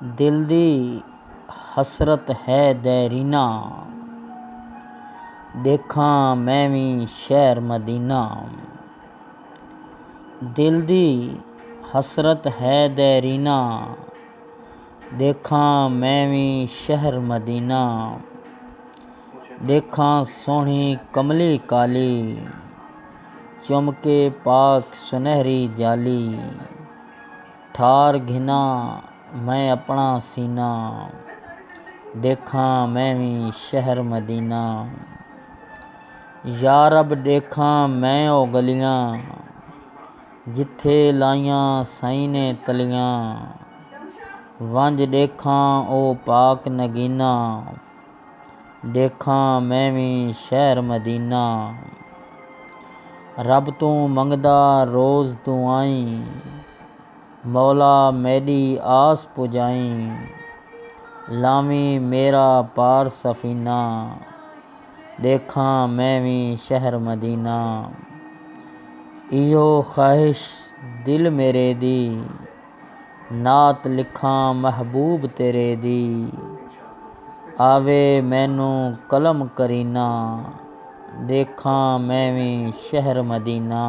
दिल दी हसरत है दैरीना, देखा मैं भी शहर मदीना। दिल दी हसरत है दैरीना, देखा मैं भी शहर मदीना। देखा सोहनी कमली काली, चमके पाक सुनहरी जाली। ठार घिना मैं अपना सीना, देखा मैं भी शहर मदीना। या रब देखा मैं ओ गलियां, जिथे लाइयां साईं ने तलियां। वंज देखा ओ पाक नगीना, देखा मैं भी शहर मदीना। रब तू मंगदा रोज़ दुआई, मौला मेरी आस पुजाई। लावी मेरा पार सफीना, देखा मैं भी शहर मदीना। इहो ख्वाहिश दिल मेरे दी, नात लिखा महबूब तेरे दी। आवे मैनू कलम करीना, देखा मैं भी शहर मदीना।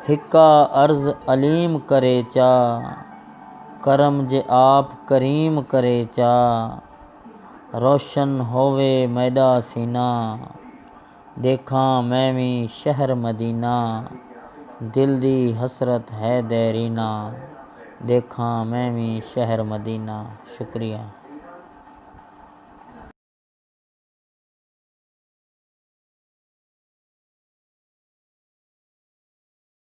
हिक्का अर्ज़ अलीम करे चा, करम जे आप करीम करे चा। रोशन होवे मैदा सीना, देखा मैं भी शहर मदीना। दिल दी हसरत है दैरीना, देखा मैं भी शहर मदीना। शुक्रिया।